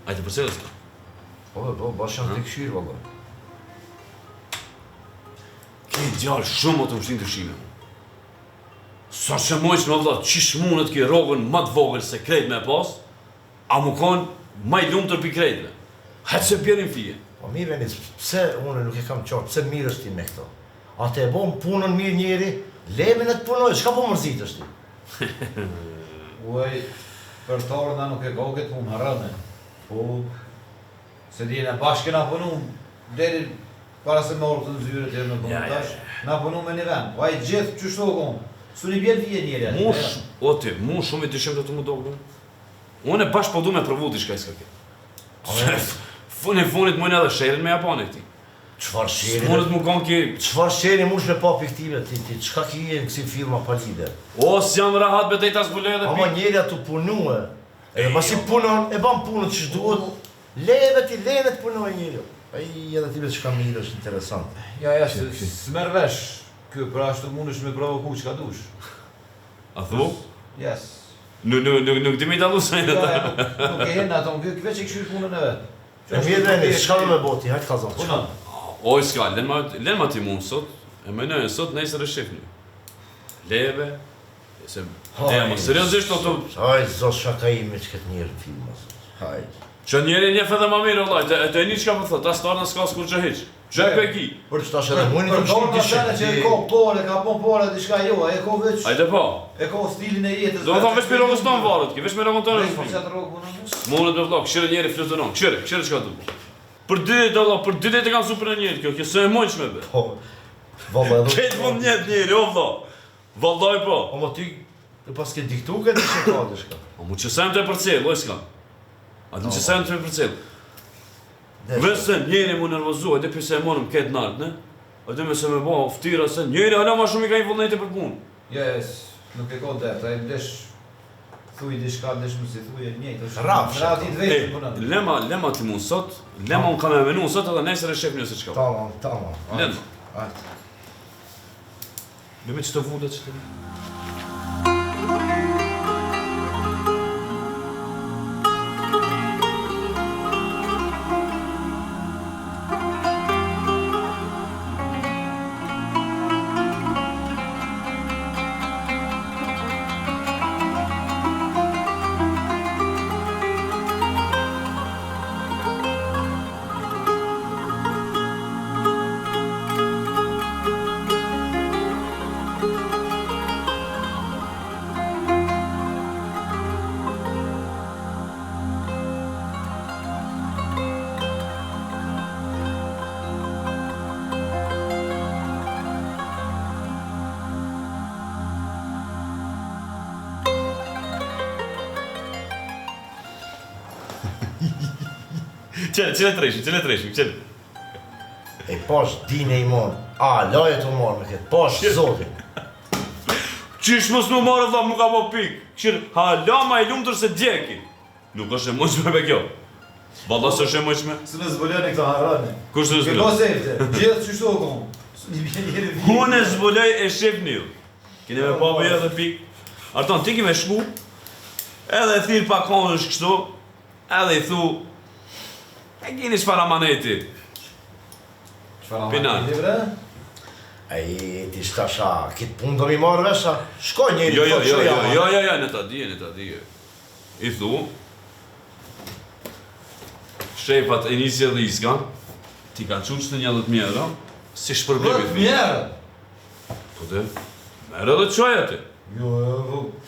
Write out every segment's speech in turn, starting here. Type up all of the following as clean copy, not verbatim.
Ajde përcjellës ka. Po, bash janë të këshirë, valla. Ke djallë shumë o të mështin të shime. Sa që mojsh me vëllat, qish mundet ki rogën më të vogël se krejt me pas, a mu konë ma i lumë tërpi krejtve. Hajtë se bjerin fije. Po mirë Venic, pse unë nuk e kam qartë, pse mirë është ti me këto? A te e bom punën mirë njeri, lemin e të punoj, shka po mërzit është ti? Uaj, për torna nuk e ka këtë punë harrëme. Po, se di në bashkë na punu, deri para se morë të nëzyre të në komentarë, na punu me një vend. Uaj, gjithë që shto konë, su një bjerë vije njeri atë. Mu shumë i të shimë të më dogë. Unë e bashkë po du me provu t'i shka i s'ka këtë. Funit mujnë edhe sherin me Japani këti. Qfar sheri? S'munët mu konë ki... Qfar sheri mush me pa piktive ti, qka ki e në kësi firma palide? O, s'jam rahat betej ta s'bulej edhe Ama njeri atu punue. E pasi punon, e ban punën që shduhet, leve ti, leve të punoj njeri. Ai edhe ti vetë qka mirë është interesant. Ja, s'merë vesh, kjo për ashtu mund është me provoku që ka dush. A thu? Yes. Nuk di me i dalu sajnë ata. Nuk e henë ato, kjo veç e këshirë punën e vetë. E mirë Venic, shka me boti, hajtë kazan. Punon. Oj, s'ka, len ma ti mund sot, e menojnë sot nesër e shifni. Leve, se tema, seriosisht o të... Hajtë, zos shaka imi që këtë njerë në film, hajtë. Që njeri njef edhe ma mirë, Allah, e të e një që ka më thot, ta starë në s'ka s'kur që heq. Që e ki? Për që tash edhe mujnë të Për mështim dorë t'i shene që e ko pore, ka pon pore, diçka jo, e ko veç... Ajde po. E ko stilin e jetës... Do më thonë veç me rogës tonë varët ki, veç me rogën tonë Veç në me qatë rogë punë në... Mundet me vlog, këshire njeri fluturon, këshire që ka du. Për dit, Allah, për dit e kam super në njeri kjo se e mojnë me be. Po, valla edhe... Ketë mund njetë njeri, o vla. Vallaj po. O ma ty, e pas ke diktu këtë që ka dhe shka. O mu qësajmë të e përcel, oj s'ka. A të qësajmë të e përcel. Vese njeri mu nervozu, edhe pise e monëm ketë nartë, ne? Edhe me se me bo ftira se njeri hala ma shumë i ka i vullnejti për punë. Yes, nuk e ko dert, a i desh... Thuj diçka, desh më si thuj e njëjtë është... Rafsh. Rati të vetë punën. Lema ti mund sot, lema unë kam e menu sot edhe nesër e shef njëse qka. Tamam. Lema. Ajde. Bime që të vullet që të... Qële treshim. E pash dine i mon, laje të morë me këtë, pash zotin. Qish mos më marrë vla, mu ka po pik. Qërë, hala ma i lumë tërse djeki. Nuk është e mojshme me kjo. Valla së është e mojshme. Së në zbëllën e këta harrane. Kush të Ke zbuloj? ko sefte, gjithë që shto konë. Unë e zbuloj e shif një. Kine me pa bëjë edhe pik. Arton, ti ki me shku, edhe e thirë pa konë është kështu, edhe i thu, e kini shfar amaneti. Pinar. Ai, ti shtasha, kitë punë do mi marrë vesha, shko njeri, Jo, në ta dije. I thu, shefat e njësje dhe iska, ti ka quqë të një 10 mjera, si shpërblimi të Mjerë! Po dhe, merë edhe qoj ati. Jo,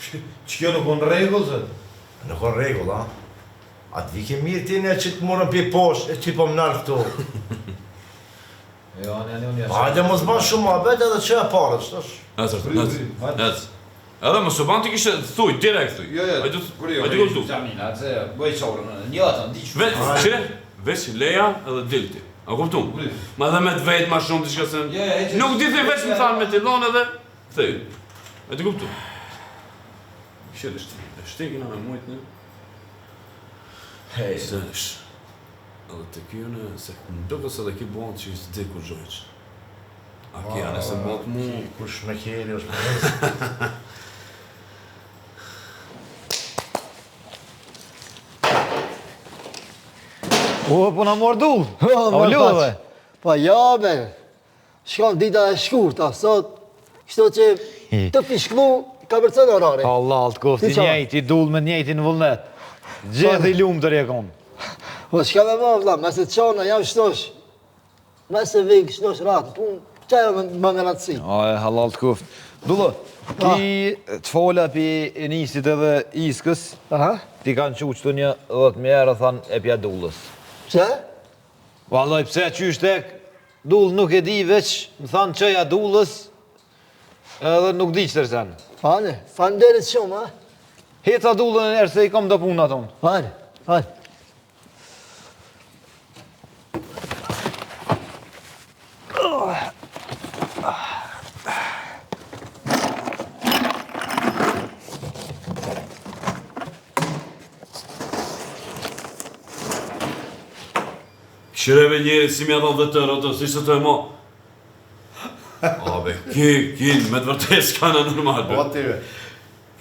që kjo nuk në regull, zë? Nuk on regull, a? A të vike mirë ti ne që të morën për poshtë, e që po më nërë këtu. Jo, unë jashtë. Hajde mos ban shumë abet edhe që e parë, shtosh. Ec. Edhe më suban ti kishe thuj, direkt thuj. Jo, Hajde këtu. Gjamina, se bëj qorën, njëta, në diqë. Veç leja edhe dilti. A kuptu? Ma dhe me të vetë ma shumë të shka se... Nuk di thuj veç më thanë me tilon edhe... Thuj. Hajde kuptu. Kështë e shtekina me mujtë në... Hej. Se është. Edhe të kjone, se në duke se dhe ki bëndë që i së di kur gjojq. A ki janë e se bëndë mu... Kush me kjeri është me nësë. O, po na mor dull. O lodhe. Po ja be. Shkon dita e shkurta sot. Kështu që të pishklu ka përcën orari. Allah të kofti njejti dull me njejti në vullnet. Gjithë i lumë të rjekon. Po shka me ma vla, me se qana jam shtosh. Me se vik shtosh ratë, pun, qaj më me ratësi. A e halal të kofti. Dullo, ti të fola për nisit edhe iskës, ti kanë qu qëtu një 10.000 euro, thanë e pja dullës. Që? Valloj, pse qysh tek, dull nuk e di veç, më thanë qëja dullës, edhe nuk di që tërsen. Fane, fanë derit shumë, ha? Heca dullën e nërë se i kom do punë aton. Fane, fane. Këshireve njerit si mja thonë dhe tërë, ato, si se të e mo. Abe, kin, me të vërtes s'kana normal, be. Po ty,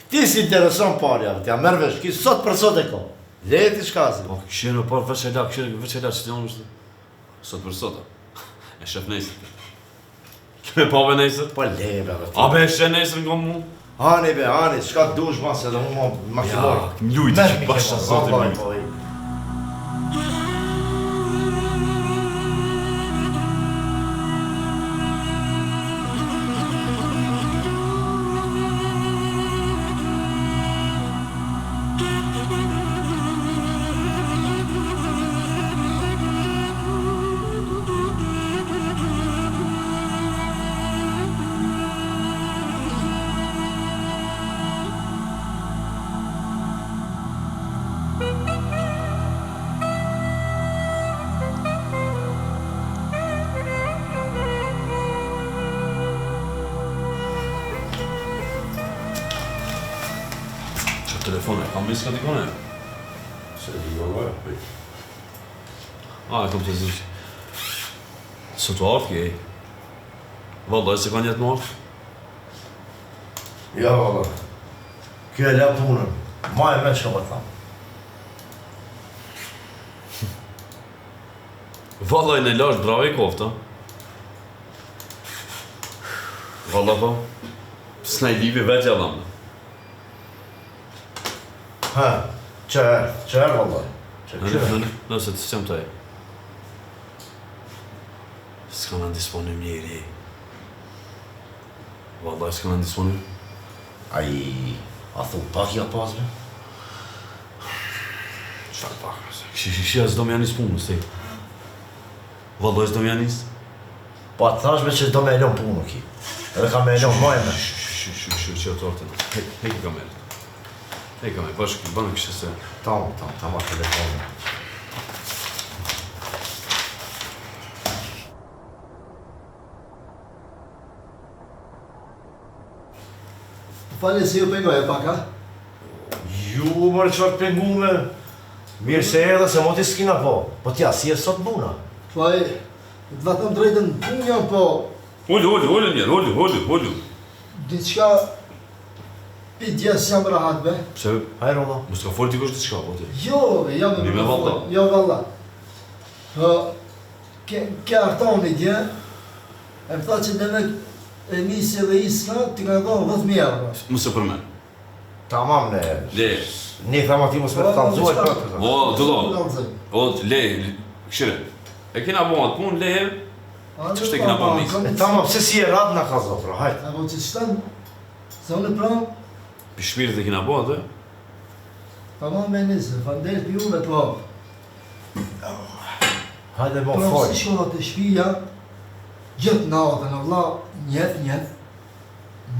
ti si intereson parja, t'ja merr vesh, ki sot për sot e ko. Leti shkazi. Po, këshirë me parë vëqela, që të janë është. Sot për sot, e shef nejsër. Kime pave nejsër? Po lebe, dhe ti. Abe, e shef nejsër nga mu? Hani be, hani, shka dush ma se dhe mu ma filloj. Ja, mjujti që bashkë të zotin Vallaj, mjujti. po, Telefone, kam visë ka dikone? Se di vallaj. E kom të zishë. Sot u aftë kej. Vallaj, se ka njetë më aftë? Ja, vallaj. Kjo e le punën. Ma e me që më thamë. Vallaj, në lash bravo i kofta. Vallaj, po. S'na i livi vetë jadhamë. Ha, që vallaj. Që kërë. Nëse të qëmë taj. S'ka në disponim njeri. Vallaj, s'ka në disponim. Ai, a thu pak ja pasme? Qfarë pak? Këshia s'do me janis punës, te. Vallaj, s'do me janis? Po atë thashme që do me elon punë ki. Edhe ka me elon majme. Që të ortën. Heki kamerët. Heki kamerët, bashkë, banë kështë se. Tam a telefonë. Fale se ju pengoj e pak, ha? Ju mërë qëfar pengume. Mirë se edhe se moti s'kina po. Po tja, si e sot buna. Po e, të vatëm drejtën punë jam, po... Ullu njerë, ullu. Diçka... Pi djesë jam rahat, be. Pse, Hajro, valla. mos ka folë t'i diçka, po ti. Jo, be, jam Ni me valla. Jo, valla. Po... Ke artoni dje... E më tha që neve e nisi edhe iska, t'i ka dhonë 10.000 euro. Mëse për men. Tamam ne. Le. Ne thama ti mos me të kalzuaj për të. O, o, le, këshire. E kena bo atë punë, le, Ç'është kena bën nisë? E tamam, pse si e radh na ka zotro, hajt. Apo që shtan, se unë pranë, Për shpirët e kena bo atë? tamam me nisë, fanderit për juve, po. Hajde mo Pra foj. si shkolla të shpija, gjithë natën, valla,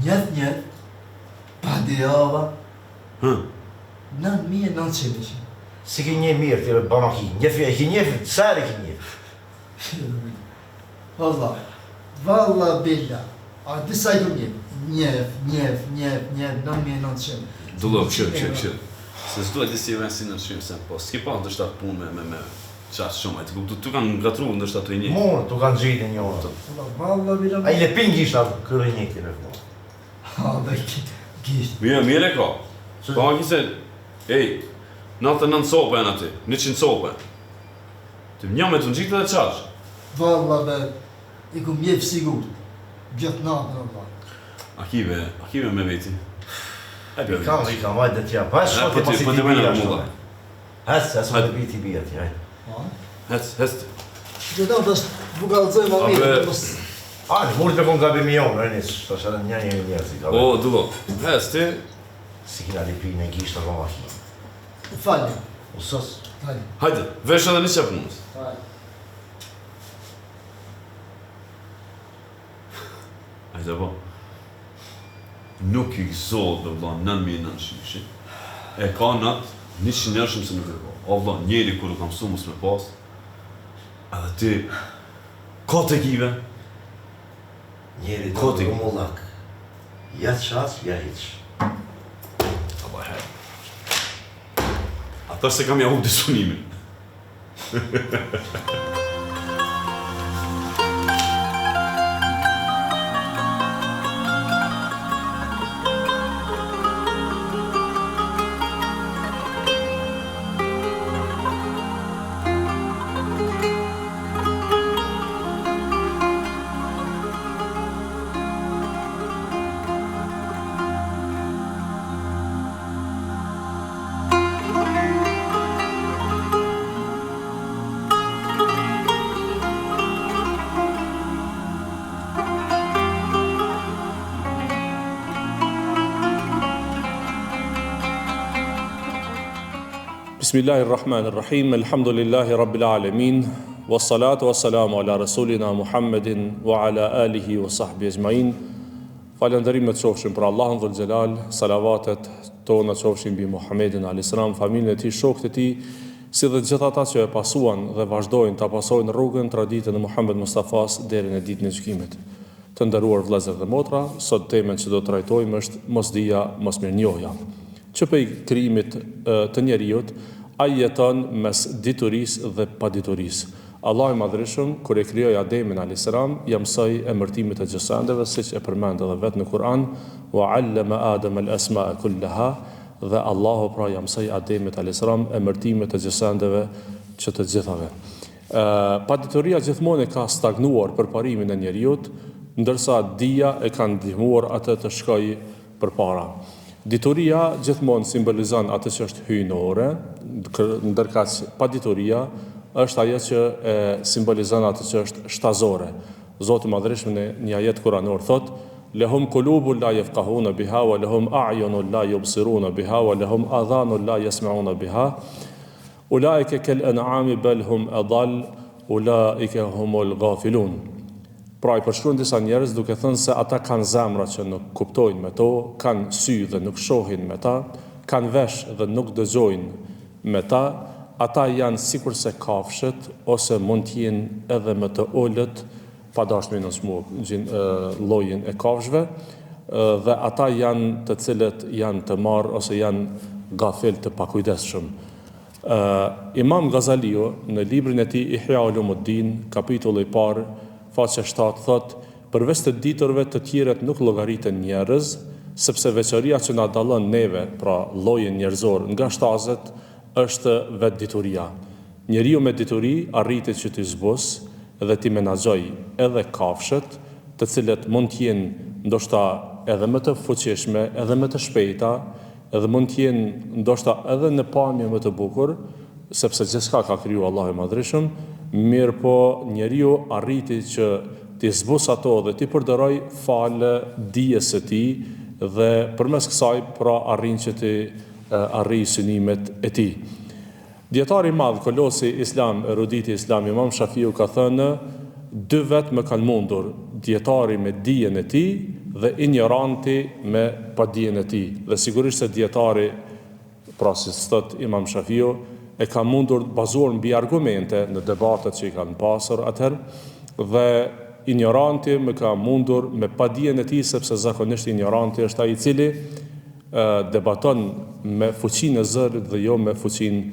njet, pa dijava, 9.900 ishin. Si ki një mirë, ti ba ma ki. Njefi, e ki njefi, sari ki njefi. Valla billa, a disa i këm njef, 9.900. Dullo, këshirë. Se s'duhet disi e si në shqimë se, po s'ki pa ndështë atë punë me qatë shumë, e tu kanë ngatru ndështë atë i një. Mune, tu kanë gjitë një orë. Valla billa, A i lepin gisht atë kërë një këti në fëmë. ha, dhe gisht. Mire ka. Pa ma kise, ej, 99 sopa janë aty, 100 sopa. Të një me të në gjitë dhe qash. Valla be, i ku mjef sigur. Gjatë natën, Allah. Akive me veti. E bjo I kam vajtë dhe tja, pa e shkoti pasi ti bia shto. Hes me dhe ti bia ti, hajde. Hes. Gjëta të është bukalëzoj ma mirë. Ani, murit me kon gabimi jonë, rënis, të shërë një njerëzi. O, duko, hes ti. Si kina lipi në gishtë të roma hi. Falje. Usës. Falje. Hajde, vesh edhe një qepë nëmës. Falje. Hajde, po. Nuk i gëzohet dhe vla 9.900. E ka natë 100 njerëshëm se nuk e ka. O vla, njeri kërë kam su mus me pas. Edhe ti, ka të kive. Njeri të të mullak. Ja qaç, ja hiq. Aba hej. Ata se kam ja hup disponimin. Bismillahirrahmanirrahim, alhamdulillahi rabbil alamin, wassalatu wassalamu ala rasulina Muhammedin wa ala alihi wa sahbihi ajma'in. Falënderimet qofshin për Allahun dhul xhelal, salavatet tona qofshin mbi Muhammedin alayhis salam, familjen e tij, shokët e tij, si dhe gjithë ata që e pasuan dhe vazhdojnë ta pasojnë rrugën, traditën e Muhammed Mustafas deri në ditën e gjykimit. Të nderuar vëllezër dhe motra, sot temën që do të trajtojmë është mosdia, mosmirnjohja. Që për krijimit të njeriut, ai jeton mes diturisë dhe paditurisë. Allah i Madhërisht, kur e krijoi Ademin alayhis salam, ja mësoi emërtimet e gjësandeve, siç e përmend edhe vetë në Kur'an, wa 'allama Adama al-asma'a kullaha, dhe Allahu pra ja mësoi Ademit alayhis salam emërtimet e gjësandeve që të gjithave. Padituria gjithmonë ka stagnuar për parimin e njeriut, ndërsa dija e ka ndihmuar atë të shkojë përpara. Dituria gjithmonë simbolizon atë që është hyjnore, ndërkaq padituria është ajo që simbolizon atë që është shtazore. Zoti i Madhërisht në një ajet kuranor thot: "Lahum qulubun la yafqahuna biha wa lahum a'yunun la yubsiruna biha wa lahum adhanun la yasma'una biha. Ulaika kal an'ami bal hum adall, ulaika humul ghafilun." Pra i përshkruan disa njerëz duke thënë se ata kanë zemra që nuk kuptojnë me to, kanë sy dhe nuk shohin me ta, kanë vesh dhe nuk dëgjojnë me ta, ata janë sikur se kafshët ose mund të jenë edhe më të ulët, pa dashur në llojin e kafshëve, dhe ata janë të cilët janë të marrë ose janë gafil të pakujdesshëm. Imam Ghazaliu në librin e tij Ihya Ulumuddin, kapitulli i parë, faqe 7 thot: "Përveç të diturve të tjerët nuk llogariten njerëz, sepse veçoria që na dallon neve, pra llojin njerëzor nga shtazet, është vetë dituria. Njeriu me dituri arritet që të zbos dhe të menaxhoj edhe kafshët, të cilët mund të jenë ndoshta edhe më të fuqishme, edhe më të shpejta, edhe mund të jenë ndoshta edhe në pamje më të bukur, sepse gjithçka ka kriju Allahu i Madhërisht, mirë po njeriu arriti që t'i zbus ato dhe t'i përdoroj falë dijes së tij dhe përmes kësaj pra arrin që t'i arrijë synimet e tij. Dietari i madh, kolosi islam, eruditi islam Imam Shafiu ka thënë: "Dy vetë më kanë mundur, dietari me dijen e tij dhe ignoranti me padijen e tij." Dhe sigurisht se dietari, pra si thot Imam Shafiu, e ka mundur bazuar mbi argumente në debatet që i kanë pasur atëherë, dhe ignoranti më ka mundur me padijen e tij, sepse zakonisht ignoranti është ai i cili debaton me fuqinë e zërit dhe jo me fuqinë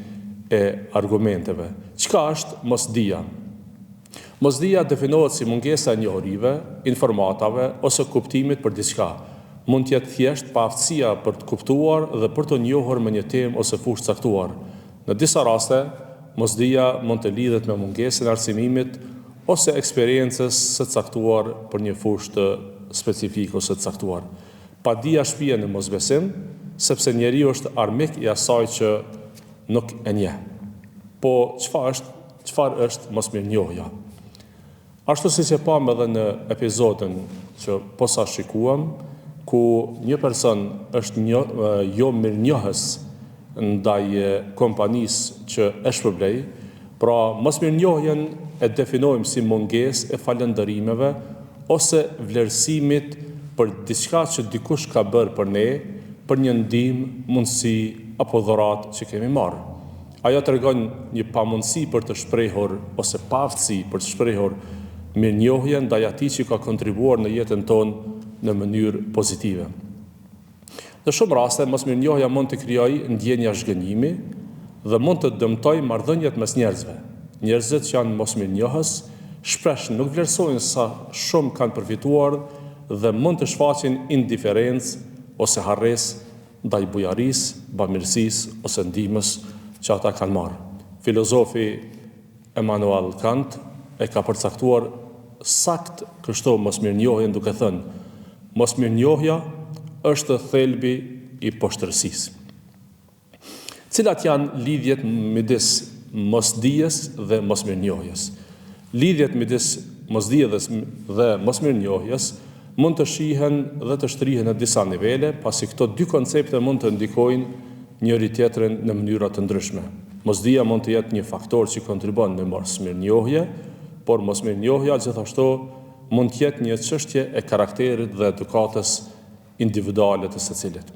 e argumenteve. Çka është mosdia? Mosdia definohet si mungesa e njohurive, informatave ose kuptimit për diçka. Mund të jetë thjesht pa aftësia për të kuptuar dhe për të njohur me një temë ose fushë caktuar. Në disa raste, mosdia mund të lidhet me mungesën e arsimimit ose eksperiencës së caktuar për një fushë të specifike ose të caktuar. Padia shpijen në mosbesim, sepse njeriu është armik i asaj që nuk e njeh. Po çfarë është mosmirnjohja? Ashtu siç e pam edhe në episodin që posa shikuam, ku një person është jo mirënjohës ndaj kompanisë që e shpërblej, pra mosmirnjohjen e definojmë si mungesë e falënderimeve ose vlerësimit për diçka që dikush ka bërë për ne, për një ndihmë, mundësi apo dhuratë që kemi marrë. Ajo tregon një pamundësi për të shprehur ose paaftësi për të shprehur mirënjohje ndaj atij që ka kontribuar në jetën tonë në mënyrë pozitive. Në shumë raste, mosmirnjohja mund të krijojë ndjenja zhgënjimi dhe mund të dëmtojë marrëdhëniet mes njerëzve. Njerëzit që janë mosmirnjohës shpesh nuk vlerësojnë sa shumë kanë përfituar dhe mund të shfaqin indiferencë ose harresë ndaj bujarisë, bamirësisë ose ndihmës që ata kanë marrë. Filozofi Immanuel Kant e ka përcaktuar sakt kështu mosmirnjohjen duke thënë: mosmirnjohja është thelbi i poshtërësisë. Cilat janë lidhjet midis mosdijes dhe mosmirnjohjes? Lidhjet midis mosdijes dhe mosmirnjohjes mund të shihen dhe të shtrihen në disa nivele, pasi këto dy koncepte mund të ndikojnë njëri tjetrin në mënyra të ndryshme. Mosdia mund të jetë një faktor që kontribon në mosmirnjohje, por mosmirnjohja gjithashtu mund të jetë një çështje e karakterit dhe edukatës individuale të secilit.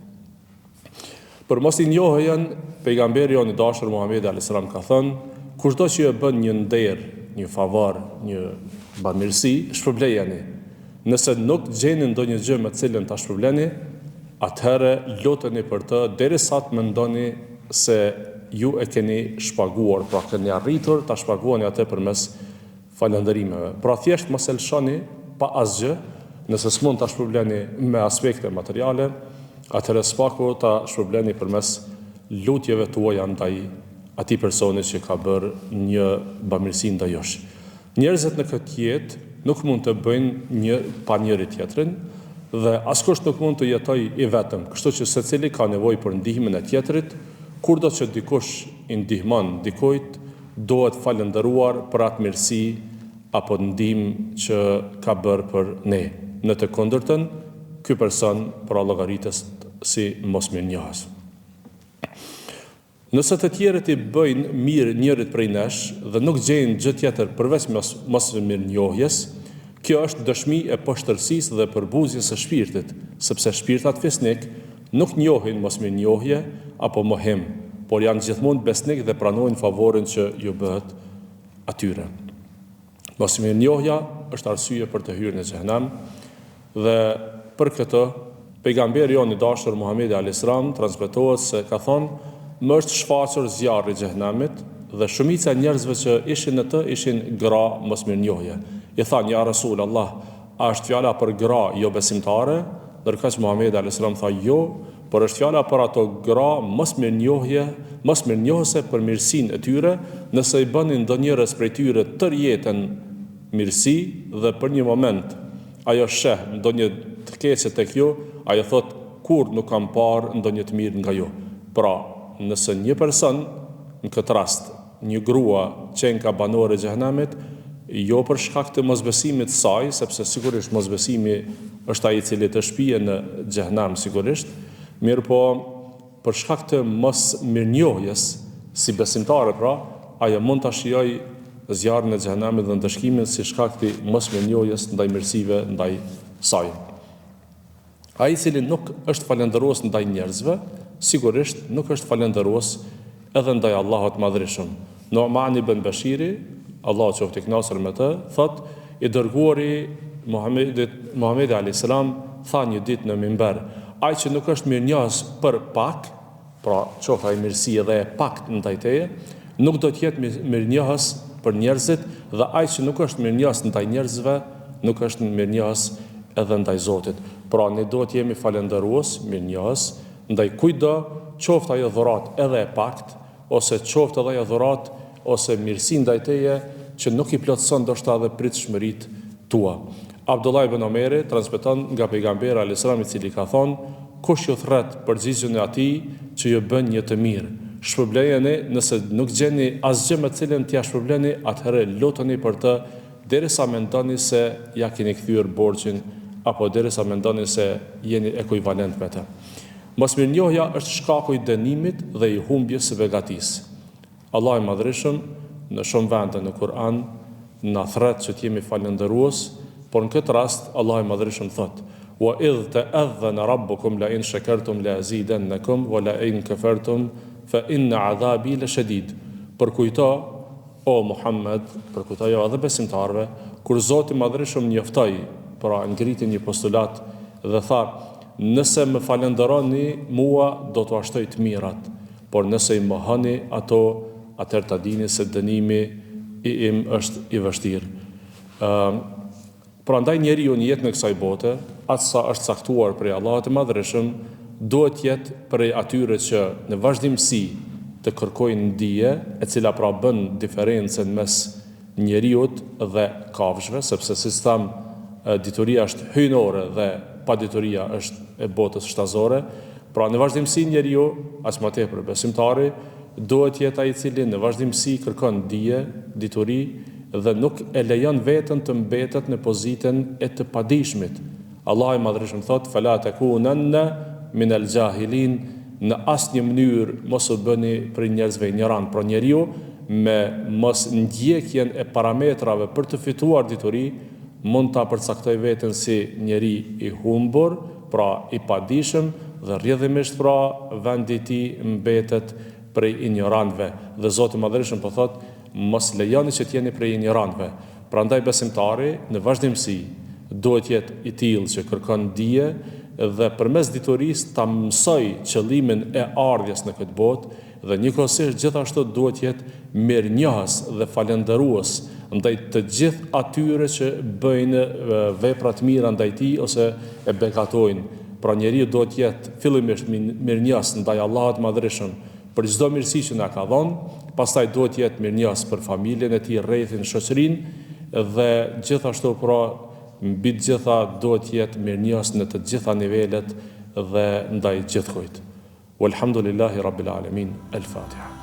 Për mosmirnjohjen, pejgamberi jon i dashur Muhamedi alayhis salam ka thënë: kushdo që e bën një nder, një favor, një bamirësi, shpërblejeni. Nëse nuk gjeni ndonjë gjë me të cilën ta shpërbleni, atëherë luteni për të derisa të mendoni se ju e keni shpaguar, pra keni arritur ta shpaguani atë përmes falënderimeve. Pra thjesht mos e lëshoni pa asgjë, nëse s'mund ta shpërbleni me aspekte materiale, atëherë spaku ta shpërbleni përmes lutjeve tuaja ndaj atij personi që ka bërë një bamirësi ndaj jush. Njerëzit në këtë jetë nuk mund të bëjnë një pa njëri tjetrin dhe askush nuk mund të jetojë i vetëm, kështu që secili ka nevojë për ndihmën e tjetrit. Kurdo që dikush i ndihmon dikujt, duhet falëndëruar për atë mirësi apo ndihmë që ka bërë për ne. Në të kundërtën, ky person pra llogaritet si mosmirnjohës. Nëse të tjerët i bëjnë mirë njërit prej nesh dhe nuk gjejnë gjë tjetër përveç mosmirnjohjes, kjo është dëshmi e poshtërësisë dhe përbuzjes së shpirtit, sepse shpirtat fisnik nuk njohin mosmirnjohje apo mohim, por janë gjithmonë besnik dhe pranojnë favorin që ju bëhet atyre. Mosmirnjohja është arsye për të hyrë në xhenem dhe për këtë pejgamberi jon i dashur Muhamedi alayhis salam transmetohet se ka thonë: më është shfaqur zjarri i xhenemit dhe shumica e njerëzve që ishin në të ishin gra mosmirnjohje. I thanë: ja Rasul Allah, a është fjala për gra jo besimtare? Ndërkaq Muhamedi alayhis salam tha: jo, por është fjala për ato gra mosmirnjohëse për mirësinë e tyre, nëse i bënin ndonjërs prej tyre tër jetën mirësi dhe për një moment ajo sheh ndonjë të keqe tek ju, ajo thot: kur nuk kam parë ndonjë të mirë nga ju. Pra, nëse një person, në këtë rast, një grua qenë ka banore e xhenemit, jo për shkak të mosbesimit saj, sepse sigurisht mosbesimi është ai i cili të shpije në xhenem sigurisht, mirë po për shkak të mosmirnjohjes si besimtare, pra, ajo mund ta shijojë zjarrin e xhenemit dhe ndëshkimin si shkak të mosmirnjohjes ndaj mirësive ndaj saj. Ai i cili nuk është falëndërues ndaj njerëzve, sigurisht nuk është falëndërues edhe ndaj Allahut Madhërisht. Nu'man ibn Bashiri, Allahu qoftë i kënaqur me të, thot: i dërguari Muhamedi alayhis salam tha një ditë në minber: ai që nuk është mirënjohës për pak, pra qoftë ai mirësi edhe e pak ndaj teje, nuk do të jetë mirënjohës për njerëzit, dhe ai që nuk është mirënjohës ndaj njerëzve, nuk është mirënjohës edhe ndaj Zotit. Pra ne duhet jemi falëndërues, mirënjohës ndaj kujdo, qoftë ajo dhuratë edhe e pakt, ose qoftë edhe ajo dhuratë ose mirësi ndaj teje që nuk i plotëson ndoshta edhe pritshmëritë tua. Abdullah ibn Omeri transmeton nga pejgamberi alayhis salam, i cili ka thonë: kush ju thret përgjigjen e atij që ju bën një të mirë, shpërblejeni, nëse nuk gjeni asgjë me cilën t'ia shpërbleni, atëherë luteni për të derisa mendoni se ja keni kthyer borxhin apo derisa mendoni se jeni ekuivalent me të. Mosmirnjohja është shkaku i dënimit dhe i humbjes së begatisë. Allah i Madhreshëm në shumë vende në Kur'an na thret që t'jemi falëndërues, por në këtë rast Allah i Madhreshëm thot: wa idh ta'adhana rabbukum la in shakartum la azidannakum wa la in kafartum fa inna adhabi lashadid. Përkujto o Muhammed, përkujtojo edhe besimtarve, kur Zoti i Madhreshëm njoftoi, pra ngriti një postulat dhe tha: nëse më falënderoni mua do t'u ashtoj të mirat, por nëse i mohoni ato, atëherë ta dini se dënimi im është i vështirë. Prandaj njeriu në jetën e kësaj bote, atësa është caktuar prej Allahut të Madhreshëm, duhet jetë prej atyre që në vazhdimsi të kërkojnë ndije, e cila pra bën diferencën mes njeriut dhe kafshëve, sepse si tham, dituria është hyjnore dhe padituria është e botës shtazore. Pra në vazhdimsi njeriu, as më tepër besimtari, duhet jetë ai i cili në vazhdimsi kërkon dije, dituri dhe nuk e lejon veten të mbetet në pozitën e të padijshmit. Allah i Madhreshëm thot: fala takunanna min al-jahilin, në asnjë mënyrë mos u bëni për njerëzve ignorant. Pra njeriu me mos ndjekjen e parametrave për të fituar dituri mund ta përcaktoj veten si njeri i humbur, pra i padijshëm, dhe rrjedhimisht pra vendi i tij mbetet prej ignorantëve. Dhe Zoti i Madhreshëm po thot: mos lejoni që t'jeni prej ignorantëve. Prandaj besimtari në vazhdimsi duhet jetë i tillë që kërkon dije dhe përmes diturisë ta mësoj qëllimin e ardhjes në këtë botë, dhe njëkohësisht gjithashtu duhet jetë mirënjohës dhe falëndërues ndaj të gjithë atyre që bëjnë vepra të mira ndaj tij ose e bekatojnë. Pra njeriu duhet jetë fillimisht mirënjohës ndaj Allahut të Madhreshëm për çdo mirësi që na ka dhënë, pastaj duhet jetë mirënjohës për familjen e tij, rrethin, shoqërinë, dhe gjithashtu pra mbi të gjitha duhet jetë mirënjohës në të gjitha nivelet dhe ndaj gjithkujt. Walhamdulillahi Rabbil Alamin. El-Fatiha.